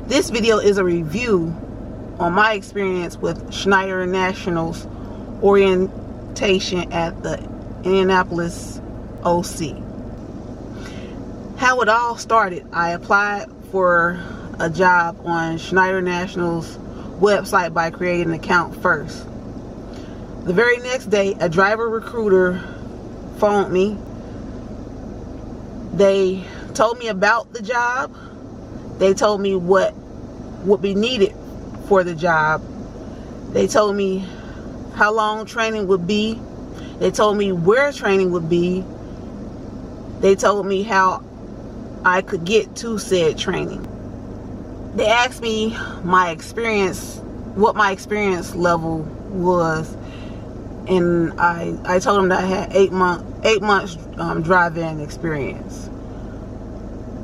This video is a review on my experience with Schneider National's orientation at the Indianapolis OC. How it all started, I applied for a job on Schneider National's website by creating an account first. The very next day, a driver recruiter phoned me. They told me about the job. They told me what would be needed for the job. They told me how long training would be. They told me where training would be. They told me how I could get to said training. They asked me my experience, what my experience level was, and I told them that I had 8 months drive-in experience.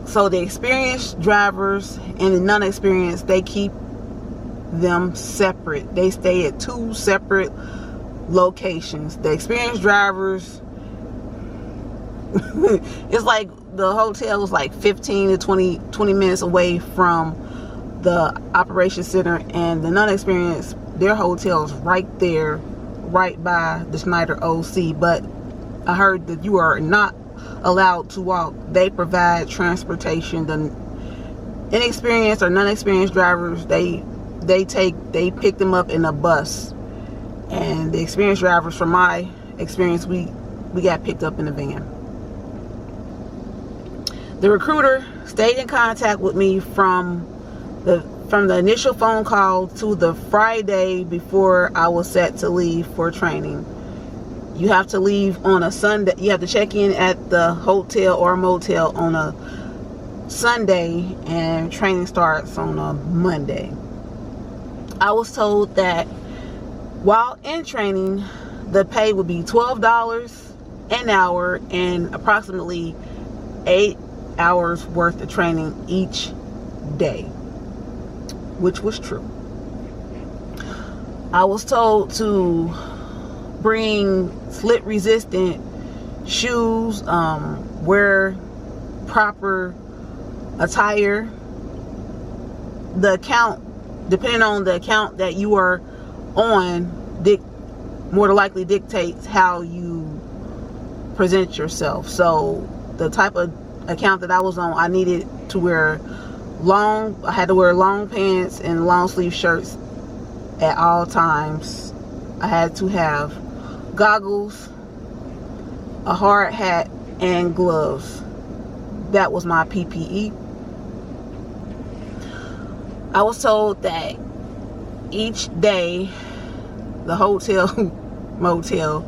So the experienced drivers and the non-experienced, they keep them separate. They stay at 2 separate locations. The experienced drivers, it's like the hotel was like 15 to 20 minutes away from the operations center, and the non-experienced, their hotel's right there, right by the Schneider OC. But I heard that you are not allowed to walk. They provide transportation. The inexperienced or non-experienced drivers, they pick them up in a bus, and the experienced drivers, from my experience, we got picked up in a van. The recruiter stayed in contact with me from the initial phone call to the Friday before I was set to leave for training. You have to leave on a Sunday. You have to check in at the hotel or motel on a Sunday, and training starts on a Monday. I was told that while in training, the pay would be $12 an hour and approximately 8 hours worth of training each day, which was true. I was told to bring slip resistant shoes, wear proper attire. The account, depending on the account that you are on, more than likely dictates how you present yourself. So the type of account that I was on, I needed to wear I had to wear long pants and long sleeve shirts at all times. I had to have goggles, a hard hat, and gloves. That was my PPE. I was told that each day the hotel motel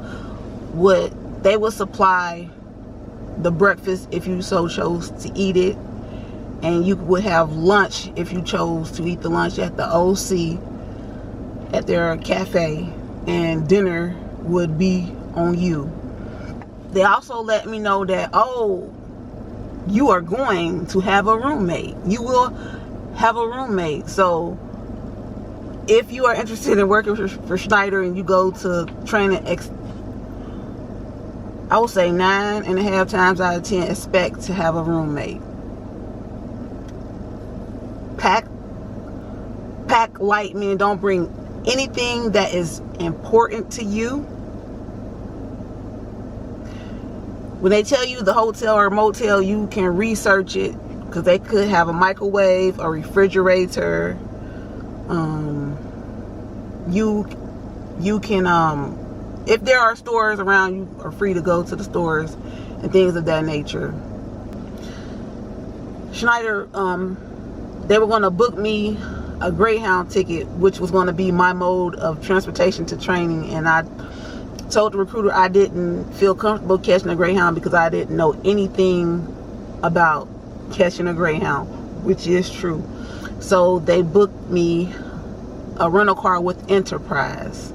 would supply the breakfast if you so chose to eat it, and you would have lunch if you chose to eat the lunch at the OC at their cafe, and dinner would be on you. They also let me know that, oh, you are going to have a roommate. You will have a roommate. So if you are interested in working for Schneider and you go to training, I would say 9.5 times out of 10 expect to have a roommate. Pack light, meaning don't bring anything that is important to you. When they tell you the hotel or motel, you can research it, because they could have a microwave, a refrigerator. You can, if there are stores around, you are free to go to the stores and things of that nature. Schneider, they were going to book me a Greyhound ticket, which was going to be my mode of transportation to training, and I told the recruiter I didn't feel comfortable catching a Greyhound because I didn't know anything about catching a Greyhound, which is true. So they booked me a rental car with Enterprise.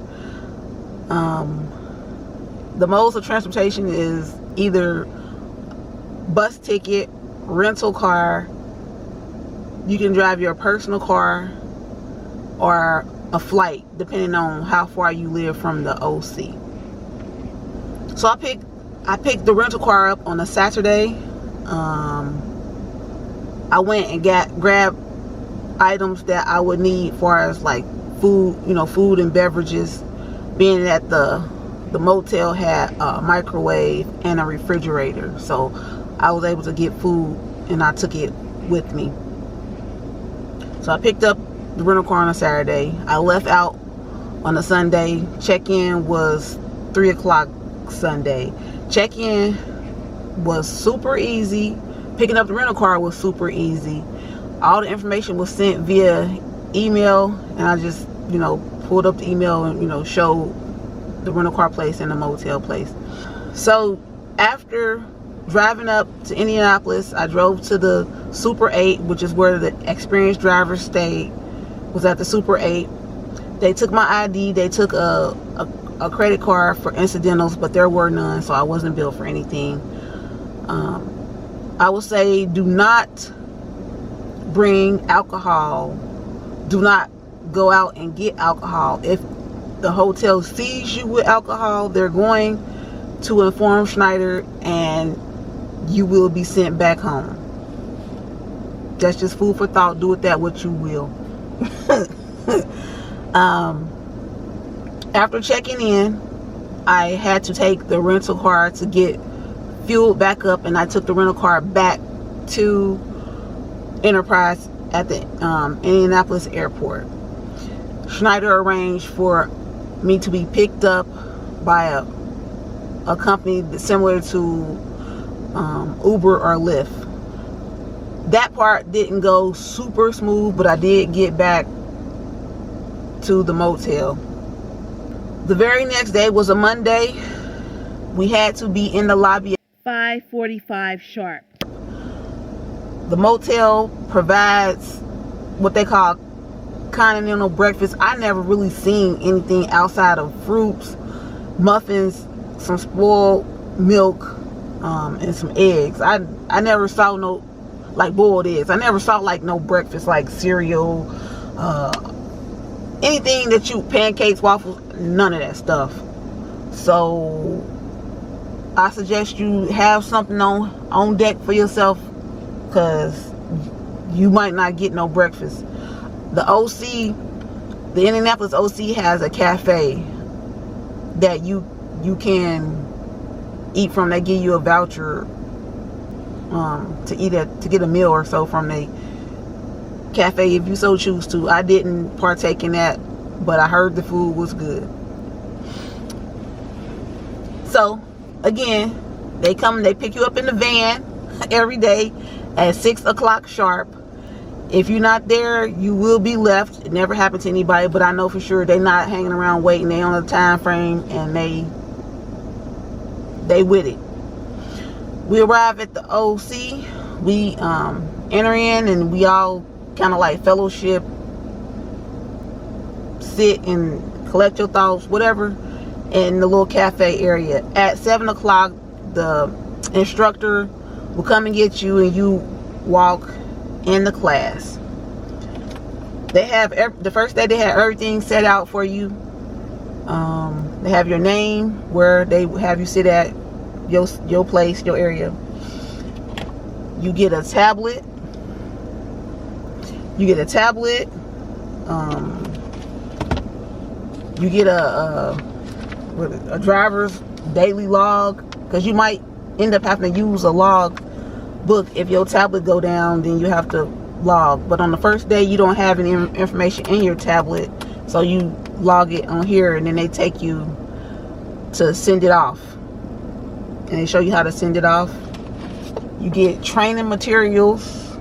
The modes of transportation is either bus ticket, rental car. You can drive your personal car, or a flight, depending on how far you live from the OC. So I picked the rental car up on a Saturday. I went and grabbed items that I would need far as like food, food and beverages, being that the motel had a microwave and a refrigerator. So I was able to get food and I took it with me. So I picked up the rental car on a Saturday. I left out on a Sunday. Check-in was 3 o'clock Sunday. Check-in was super easy. Picking up the rental car was super easy. All the information was sent via email, and I just, pulled up the email and, showed the rental car place and the motel place. So after driving up to Indianapolis, I drove to the Super 8, which is where the experienced driver stayed, was at the Super 8. They took my ID. They took a credit card for incidentals, but there were none, so I wasn't billed for anything. I would say do not bring alcohol. Do not go out and get alcohol. If the hotel sees you with alcohol, they're going to inform Schneider and you will be sent back home. That's just food for thought. Do with that what you will. After checking in, I had to take the rental car to get fueled back up, and I took the rental car back to Enterprise at the Indianapolis airport. Schneider arranged for me to be picked up by a company similar to Uber or Lyft. That part didn't go super smooth, but I did get back to the motel. The very next day was a Monday. We had to be in the lobby at 5:45 sharp. The motel provides what they call continental breakfast. I never really seen anything outside of fruits, muffins, some spoiled milk, and some eggs. I never saw no like boiled eggs. I never saw like no breakfast like cereal, anything that pancakes, waffles, none of that stuff. So I suggest you have something on deck for yourself, because you might not get no breakfast. The OC, the Indianapolis OC, has a cafe that you can eat from. They give you a voucher to get a meal or so from the cafe if you so choose to. I didn't partake in that, but I heard the food was good. So again, they pick you up in the van every day at 6 o'clock sharp. If you're not there, you will be left. It never happened to anybody, but I know for sure they're not hanging around waiting. They on a time frame, and they with it. We arrive at the OC. We enter in, and we all kind of like fellowship, sit and collect your thoughts, whatever, in the little cafe area. At 7 o'clock, the instructor will come and get you, and you walk in the class. They have the first day they have everything set out for you. They have your name, where they have you sit at your place, your area. You get a tablet. You get a driver's daily log, because you might end up having to use a log book. If your tablet go down, then you have to log. But on the first day, you don't have any information in your tablet, so you log it on here, and then they take you to send it off, and they show you how to send it off. You get training materials,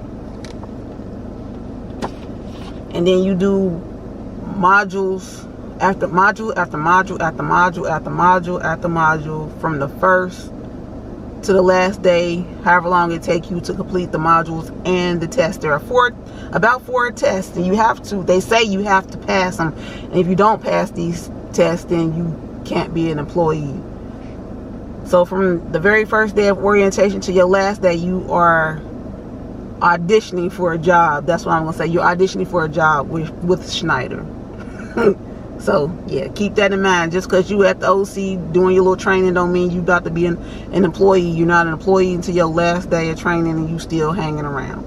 and then you do modules after module after module after module after module after module, from the first to the last day, however long it takes you to complete the modules and the test. There are about four tests, and they say you have to pass them, and if you don't pass these tests, then you can't be an employee. So from the very first day of orientation to your last day, you are auditioning for a job. That's what I'm gonna say. You're auditioning for a job with Schneider. So yeah, keep that in mind. Just because you at the OC doing your little training don't mean you about to be an employee. You're not an employee until your last day of training, and you still hanging around.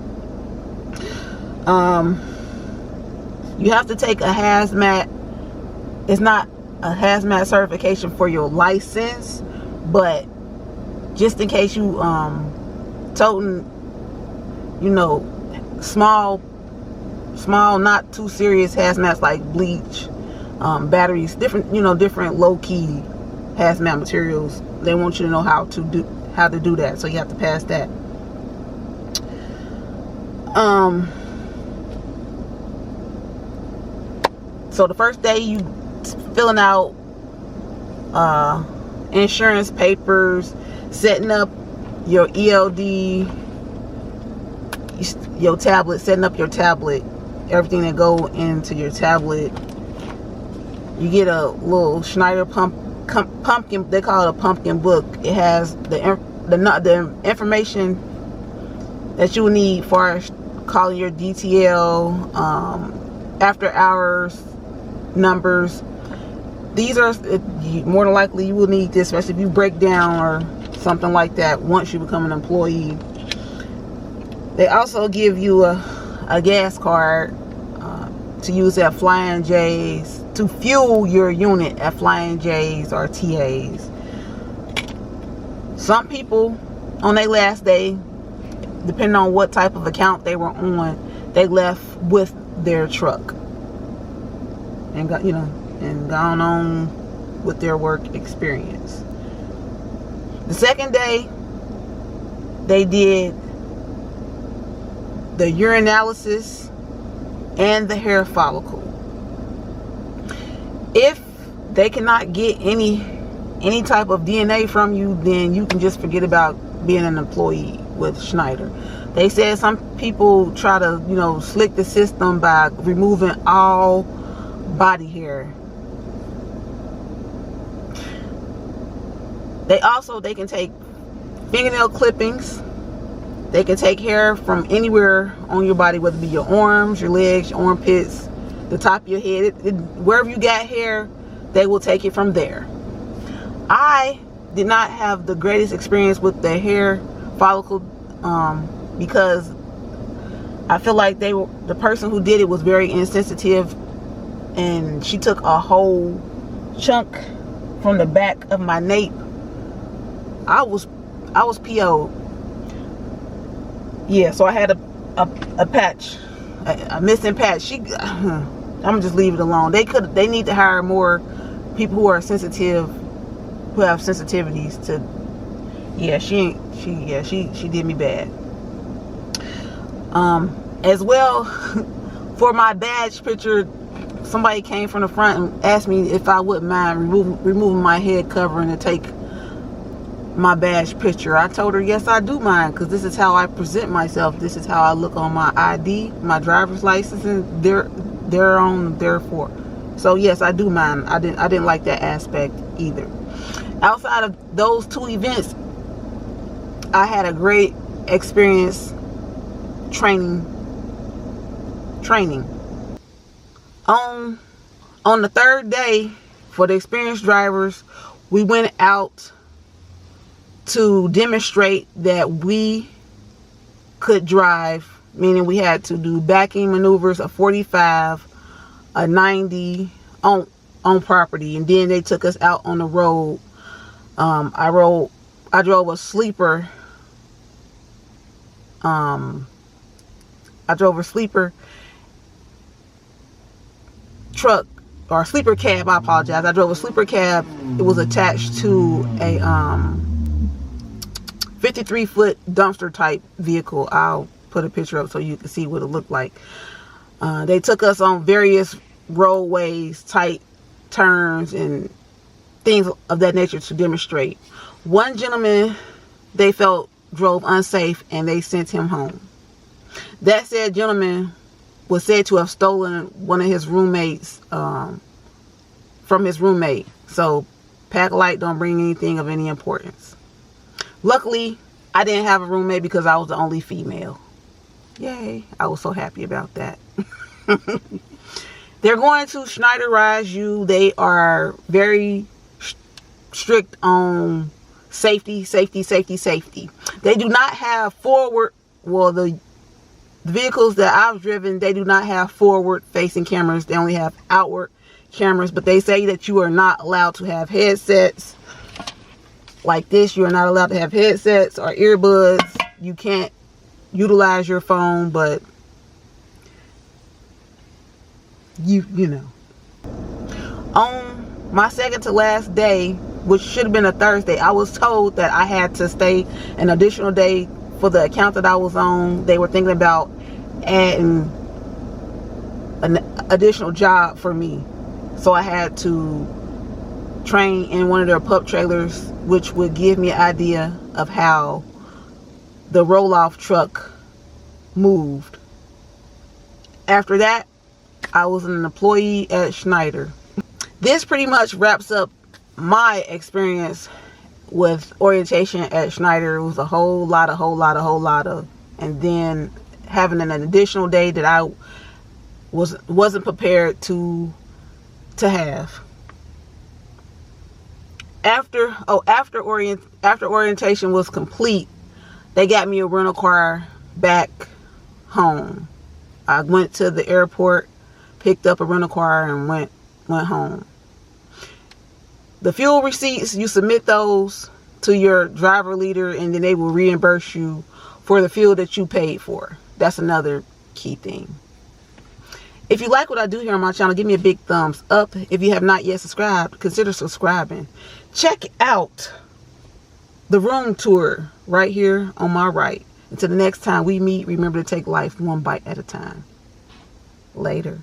You have to take a hazmat. It's not a hazmat certification for your license, but just in case you toting, you know, small, not too serious hazmats like bleach, batteries, different, you know, different low-key hazmat materials. They want you to know how to do that, so you have to pass that. So the first day, you filling out insurance papers, setting up your ELD, your tablet, setting up your tablet, everything that go into your tablet. You get a little Schneider pumpkin, they call it a pumpkin book. It has the information that you will need for calling your DTL, after hours numbers. These are, more than likely you will need this, especially if you break down or something like that once you become an employee. They also give you a gas card to use at Flying J's, to fuel your unit at Flying J's or TA's. Some people on their last day, depending on what type of account they were on, they left with their truck and got, you know, and gone on with their work experience. The second day, they did the urinalysis and the hair follicle. If they cannot get any type of DNA from you, then you can just forget about being an employee with Schneider. They said some people try to, you know, slick the system by removing all body hair. They can take fingernail clippings. They can take hair from anywhere on your body, whether it be your arms, your legs, your armpits, the top of your head. Wherever you got hair, they will take it from there. I did not have the greatest experience with the hair follicle because I feel like the person who did it was very insensitive, and she took a whole chunk from the back of my nape. I was PO'd. Yeah, so I had a patch, a missing patch. I'm gonna just leave it alone. They need to hire more people who are sensitive, who have sensitivities to. Yeah, she did me bad. As well, for my badge picture, somebody came from the front and asked me if I wouldn't mind removing my head covering to take my badge picture. I told her yes, I do mind, because this is how I present myself. This is how I look on my ID, my driver's license, and therefore. So yes, I do mind. I didn't like that aspect either. Outside of those two events, I had a great experience training. On the third day, for the experienced drivers, we went out to demonstrate that we could drive, meaning we had to do backing maneuvers, a 45, a 90 on property, and then they took us out on the road. I drove a sleeper. I drove a sleeper truck, or sleeper cab. I apologize. I drove a sleeper cab. It was attached to a 53-foot dumpster type vehicle. I'll put a picture up so you can see what it looked like. They took us on various roadways, tight turns, and things of that nature to demonstrate. One gentleman they felt drove unsafe, and they sent him home. That said gentleman was said to have stolen one of his roommates from his roommate. So pack light, don't bring anything of any importance. Luckily, I didn't have a roommate because I was the only female. Yay, I was so happy about that. They're going to Schneiderize you. They are very strict on safety. They do not have forward, well, The vehicles that I've driven, they do not have forward facing cameras. They only have outward cameras, but they say that you are not allowed to have headsets like this. You are not allowed to have headsets or earbuds. You can't utilize your phone, but you know. On my second to last day, which should have been a Thursday, I was told that I had to stay an additional day for the account that I was on. They were thinking about adding an additional job for me. So I had to train in one of their pup trailers, which would give me an idea of how the roll-off truck moved. After that, I was an employee at Schneider. This pretty much wraps up my experience with orientation at Schneider. It was a whole lot of, and then having an additional day that I wasn't prepared to have. After orientation was complete, they got me a rental car back home. I went to the airport, picked up a rental car, and went home. The fuel receipts, you submit those to your driver leader, and then they will reimburse you for the fuel that you paid for. That's another key thing. If you like what I do here on my channel, give me a big thumbs up. If you have not yet subscribed, consider subscribing. Check out the room tour right here on my right. Until the next time we meet, remember to take life one bite at a time. Later.